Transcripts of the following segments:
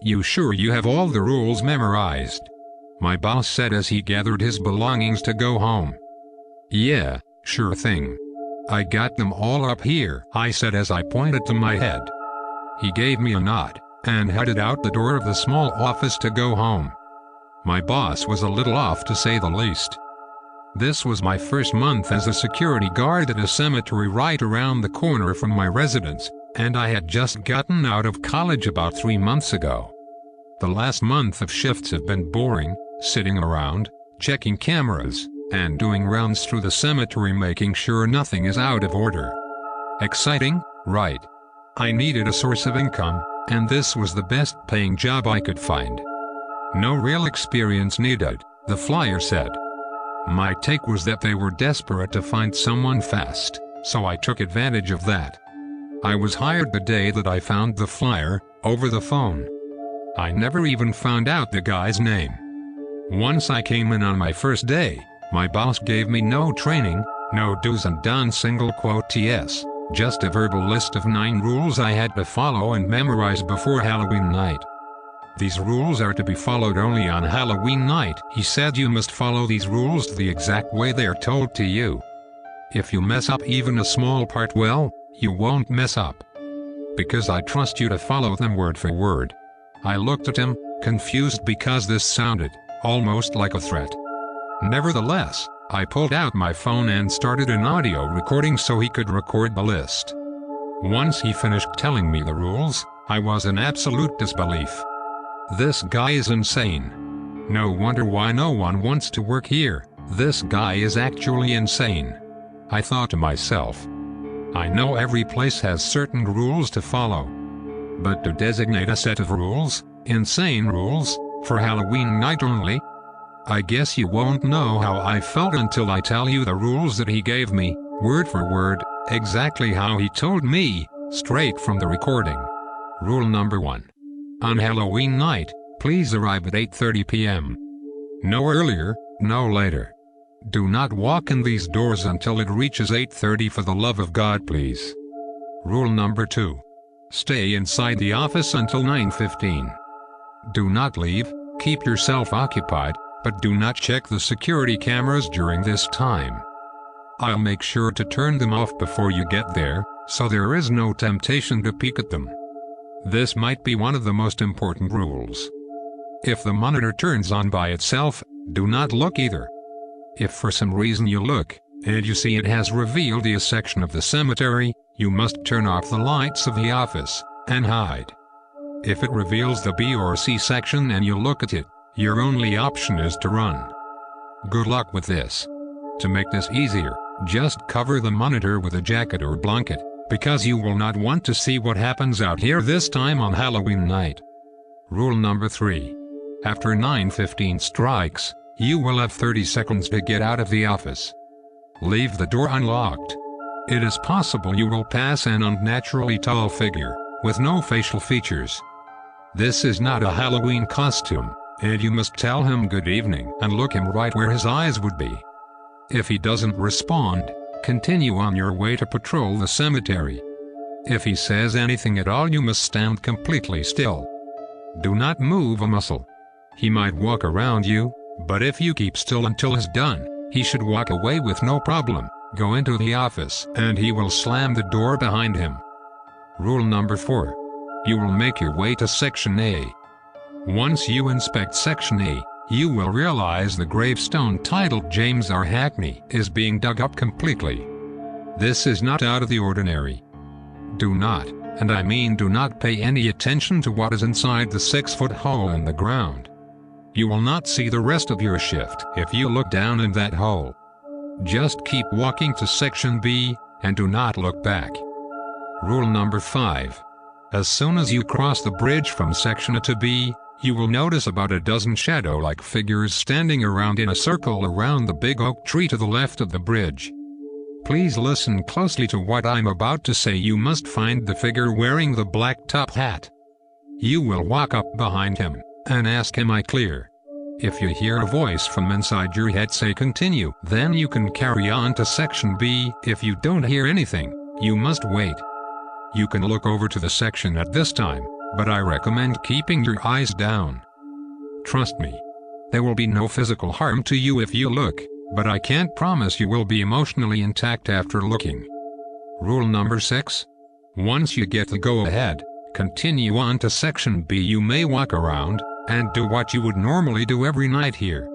You sure you have all the rules memorized?" my boss said as he gathered his belongings to go home. "Yeah, sure thing. I got them all up here," I said as I pointed to my head. He gave me a nod, and headed out the door of the small office to go home. My boss was a little off to say the least. This was my first month as a security guard at a cemetery right around the corner from my residence, and I had just gotten out of college about 3 months ago. The last month of shifts have been boring, sitting around, checking cameras, and doing rounds through the cemetery making sure nothing is out of order. Exciting, right? I needed a source of income, and this was the best paying job I could find. No real experience needed, the flyer said. My take was that they were desperate to find someone fast, so I took advantage of that. I was hired the day that I found the flyer, over the phone. I never even found out the guy's name. Once I came in on my first day, my boss gave me no training, no do's and don'ts single quotes, just a verbal list of 9 rules I had to follow and memorize before Halloween night. These rules are to be followed only on Halloween night. He said you must follow these rules the exact way they are told to you. If you mess up even a small part, well, you won't mess up. Because I trust you to follow them word for word. I looked at him, confused because this sounded almost like a threat. Nevertheless, I pulled out my phone and started an audio recording so he could record the list. Once he finished telling me the rules, I was in absolute disbelief. This guy is insane. No wonder why no one wants to work here. This guy is actually insane. I thought to myself. I know every place has certain rules to follow. But to designate a set of rules, insane rules, for Halloween night only? I guess you won't know how I felt until I tell you the rules that he gave me, word for word, exactly how he told me, straight from the recording. Rule number 1. On Halloween night, please arrive at 8:30 p.m. No earlier, no later. Do not walk in these doors until it reaches 8:30 for the love of God, please. Rule number 2. Stay inside the office until 9:15. Do not leave, keep yourself occupied, but do not check the security cameras during this time. I'll make sure to turn them off before you get there, so there is no temptation to peek at them. This might be one of the most important rules. If the monitor turns on by itself, do not look either. If for some reason you look, and you see it has revealed a section of the cemetery, you must turn off the lights of the office, and hide. If it reveals the B or C section and you look at it, your only option is to run. Good luck with this. To make this easier, just cover the monitor with a jacket or blanket, because you will not want to see what happens out here this time on Halloween night. Rule number 3. After 9:15 strikes, you will have 30 seconds to get out of the office. Leave the door unlocked. It is possible you will pass an unnaturally tall figure, with no facial features. This is not a Halloween costume, and you must tell him good evening and look him right where his eyes would be. If he doesn't respond, continue on your way to patrol the cemetery. If he says anything at all, you must stand completely still. Do not move a muscle. He might walk around you, but if you keep still until he's done, he should walk away with no problem, go into the office, and he will slam the door behind him. Rule number 4. You will make your way to Section A. Once you inspect Section A, you will realize the gravestone titled James R. Hackney is being dug up completely. This is not out of the ordinary. Do not, and I mean do not pay any attention to what is inside the 6-foot hole in the ground. You will not see the rest of your shift if you look down in that hole. Just keep walking to Section B, and do not look back. Rule number 5. As soon as you cross the bridge from Section A to B, you will notice about a dozen shadow-like figures standing around in a circle around the big oak tree to the left of the bridge. Please listen closely to what I'm about to say. You must find the figure wearing the black top hat. You will walk up behind him and ask, "Am I clear?" If you hear a voice from inside your head say "Continue," then you can carry on to Section B. If you don't hear anything, you must wait. You can look over to the section at this time, but I recommend keeping your eyes down. Trust me. There will be no physical harm to you if you look, but I can't promise you will be emotionally intact after looking. Rule number 6. Once you get the go-ahead, continue on to section B. You may walk around and do what you would normally do every night here.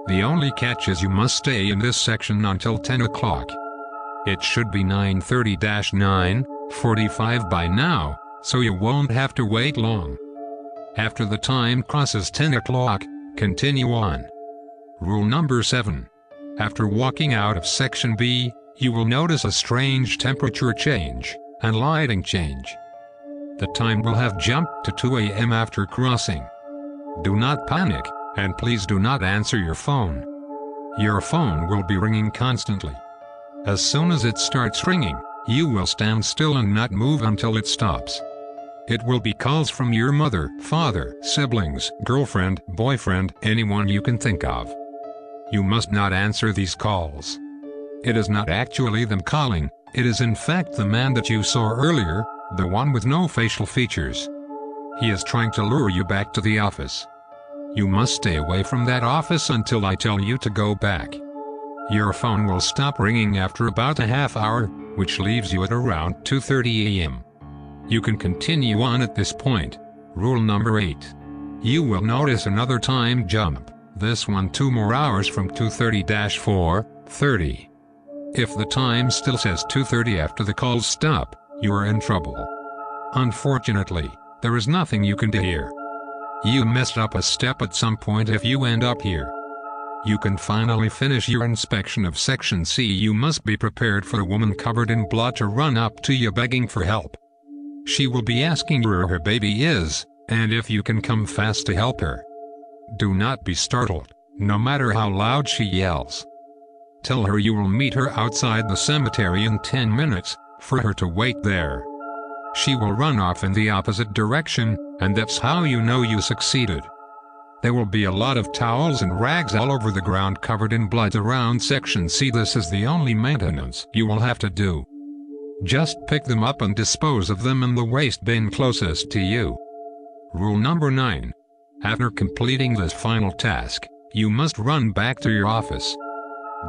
The only catch is you must stay in this section until 10 o'clock. It should be 9:30-9:45 by now, so you won't have to wait long. After the time crosses 10 o'clock, continue on. Rule number 7. After walking out of section B, you will notice a strange temperature change and lighting change. The time will have jumped to 2 a.m. after crossing. Do not panic, and please do not answer your phone. Your phone will be ringing constantly. As soon as it starts ringing, you will stand still and not move until it stops. It will be calls from your mother, father, siblings, girlfriend, boyfriend, anyone you can think of. You must not answer these calls. It is not actually them calling, it is in fact the man that you saw earlier, the one with no facial features. He is trying to lure you back to the office. You must stay away from that office until I tell you to go back. Your phone will stop ringing after about a half hour, which leaves you at around 2:30 a.m. You can continue on at this point. Rule number 8. You will notice another time jump, this one 2 more hours from 2:30-4:30. If the time still says 2:30 after the calls stop, you are in trouble. Unfortunately, there is nothing you can do here. You messed up a step at some point if you end up here. You can finally finish your inspection of section C. You must be prepared for a woman covered in blood to run up to you begging for help. She will be asking where her baby is, and if you can come fast to help her. Do not be startled, no matter how loud she yells. Tell her you will meet her outside the cemetery in 10 minutes, for her to wait there. She will run off in the opposite direction, and that's how you know you succeeded. There will be a lot of towels and rags all over the ground covered in blood around section C. This is the only maintenance you will have to do. Just pick them up and dispose of them in the waste bin closest to you. Rule number 9. After completing this final task, you must run back to your office.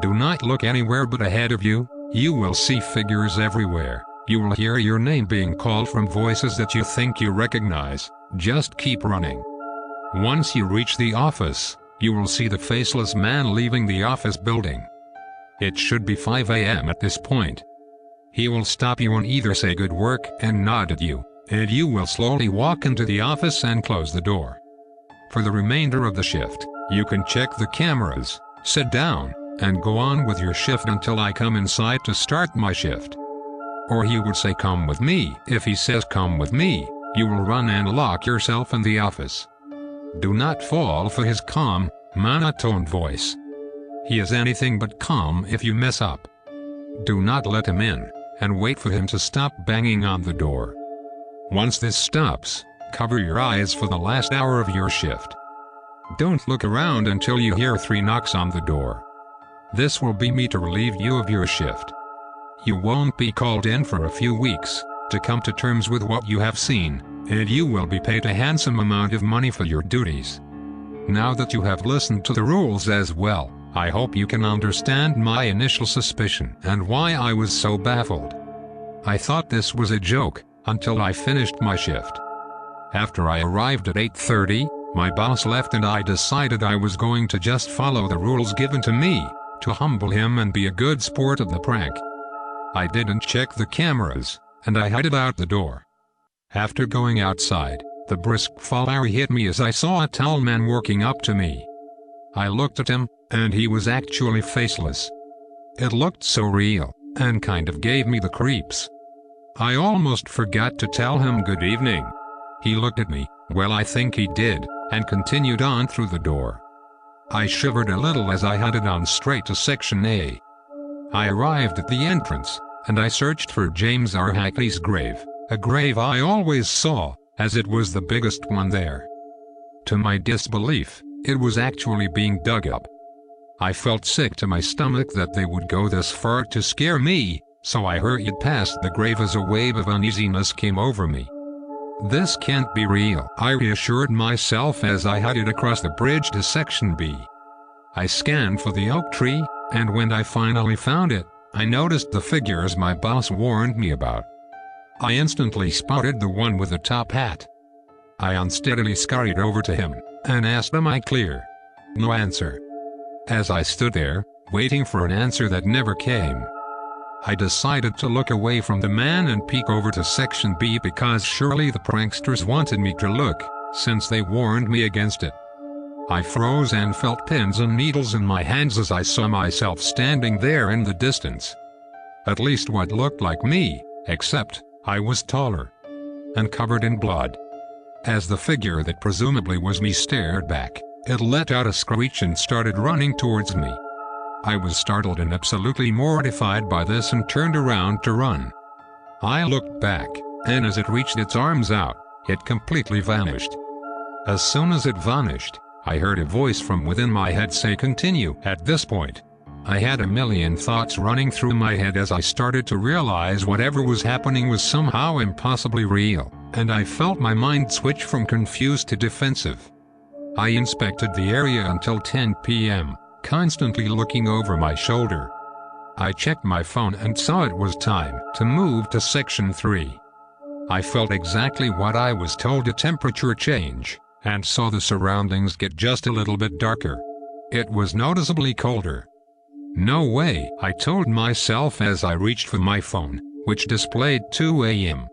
Do not look anywhere but ahead of you. You will see figures everywhere. You will hear your name being called from voices that you think you recognize. Just keep running. Once you reach the office, you will see the faceless man leaving the office building. It should be 5 a.m. at this point. He will stop you and either say good work and nod at you, and you will slowly walk into the office and close the door. For the remainder of the shift, you can check the cameras, sit down, and go on with your shift until I come inside to start my shift. Or he would say come with me. If he says come with me, you will run and lock yourself in the office. Do not fall for his calm, monotone voice. He is anything but calm if you mess up. Do not let him in, and wait for him to stop banging on the door. Once this stops, cover your eyes for the last hour of your shift. Don't look around until you hear 3 knocks on the door. This will be me to relieve you of your shift. You won't be called in for a few weeks to come to terms with what you have seen, and you will be paid a handsome amount of money for your duties. Now that you have listened to the rules as well, I hope you can understand my initial suspicion and why I was so baffled. I thought this was a joke, until I finished my shift. After I arrived at 8:30, my boss left and I decided I was going to just follow the rules given to me, to humble him and be a good sport of the prank. I didn't check the cameras, and I headed out the door. After going outside, the brisk fall hit me as I saw a tall man walking up to me. I looked at him, and he was actually faceless. It looked so real, and kind of gave me the creeps. I almost forgot to tell him good evening. He looked at me, well I think he did, and continued on through the door. I shivered a little as I headed on straight to section A. I arrived at the entrance, and I searched for James R. Hackney's grave, a grave I always saw, as it was the biggest one there. To my disbelief, it was actually being dug up. I felt sick to my stomach that they would go this far to scare me, so I hurried past the grave as a wave of uneasiness came over me. This can't be real, I reassured myself as I headed across the bridge to Section B. I scanned for the oak tree, and when I finally found it, I noticed the figures my boss warned me about. I instantly spotted the one with the top hat. I unsteadily scurried over to him, and asked, "Am I clear?" No answer. As I stood there, waiting for an answer that never came, I decided to look away from the man and peek over to Section B because surely the pranksters wanted me to look, since they warned me against it. I froze and felt pins and needles in my hands as I saw myself standing there in the distance. At least what looked like me, except I was taller and covered in blood. As the figure that presumably was me stared back, it let out a screech and started running towards me. I was startled and absolutely mortified by this and turned around to run. I looked back, and as it reached its arms out, it completely vanished. As soon as it vanished, I heard a voice from within my head say, "Continue." At this point, I had a million thoughts running through my head as I started to realize whatever was happening was somehow impossibly real, and I felt my mind switch from confused to defensive. I inspected the area until 10 p.m., constantly looking over my shoulder. I checked my phone and saw it was time to move to Section 3. I felt exactly what I was told: a temperature change, and saw the surroundings get just a little bit darker. It was noticeably colder. No way, I told myself as I reached for my phone, which displayed 2 a.m.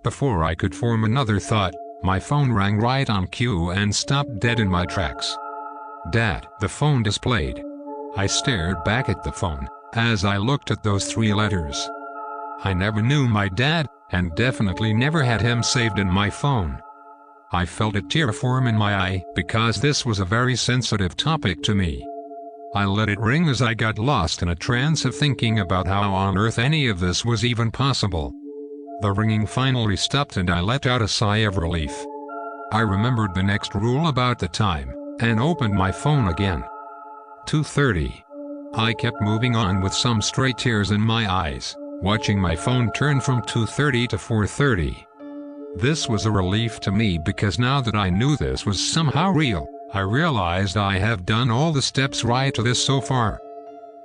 Before I could form another thought, my phone rang right on cue and stopped dead in my tracks. "Dad," the phone displayed. I stared back at the phone as I looked at those 3 letters. I never knew my dad, and definitely never had him saved in my phone. I felt a tear form in my eye because this was a very sensitive topic to me. I let it ring as I got lost in a trance of thinking about how on earth any of this was even possible. The ringing finally stopped and I let out a sigh of relief. I remembered the next rule about the time, and opened my phone again. 2:30. I kept moving on with some stray tears in my eyes, watching my phone turn from 2:30 to 4:30. This was a relief to me because now that I knew this was somehow real, I realized I have done all the steps right to this so far.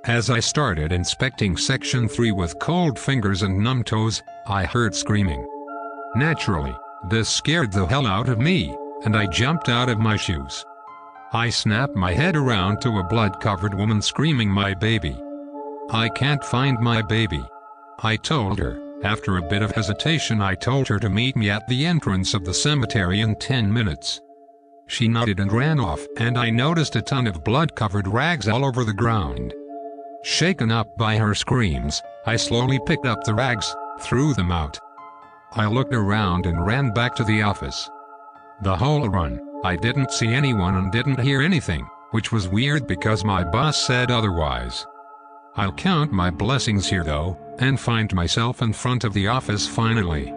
As I started inspecting Section 3 with cold fingers and numb toes, I heard screaming. Naturally, this scared the hell out of me, and I jumped out of my shoes. I snapped my head around to a blood-covered woman screaming, "My baby! I can't find my baby!" I told her. After a bit of hesitation, I told her to meet me at the entrance of the cemetery in 10 minutes. She nodded and ran off, and I noticed a ton of blood-covered rags all over the ground. Shaken up by her screams, I slowly picked up the rags, threw them out. I looked around and ran back to the office. The whole run, I didn't see anyone and didn't hear anything, which was weird because my boss said otherwise. I'll count my blessings here though, and find myself in front of the office finally.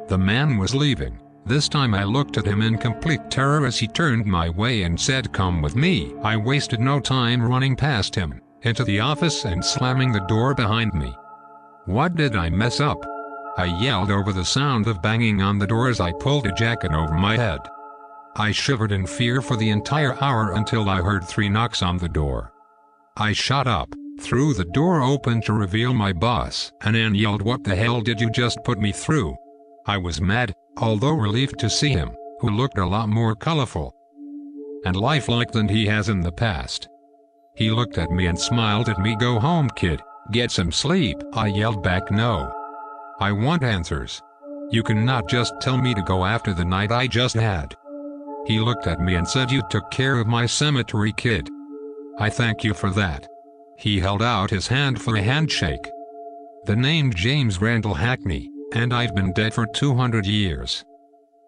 The man was leaving. This time I looked at him in complete terror as he turned my way and said, "Come with me." I wasted no time running past him, into the office and slamming the door behind me. What did I mess up? I yelled over the sound of banging on the door as I pulled a jacket over my head. I shivered in fear for the entire hour until I heard 3 knocks on the door. I shot up, threw the door open to reveal my boss, and then yelled, "What the hell did you just put me through?" I was mad, although relieved to see him, who looked a lot more colorful and lifelike than he has in the past. He looked at me and smiled at me. "Go home, kid. Get some sleep." I yelled back, "No. I want answers. You cannot just tell me to go after the night I just had." He looked at me and said, "You took care of my cemetery, kid. I thank you for that." He held out his hand for a handshake. The name James Randall Hackney, and I've been dead for 200 years.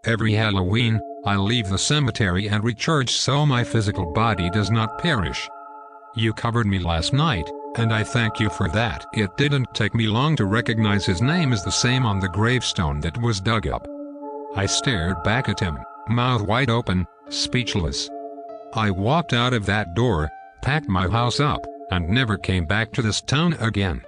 Every Halloween, I leave the cemetery and recharge so my physical body does not perish. You covered me last night, and I thank you for that. It didn't take me long to recognize his name as the same on the gravestone that was dug up. I stared back at him, mouth wide open, speechless. I walked out of that door, packed my house up, and never came back to this town again.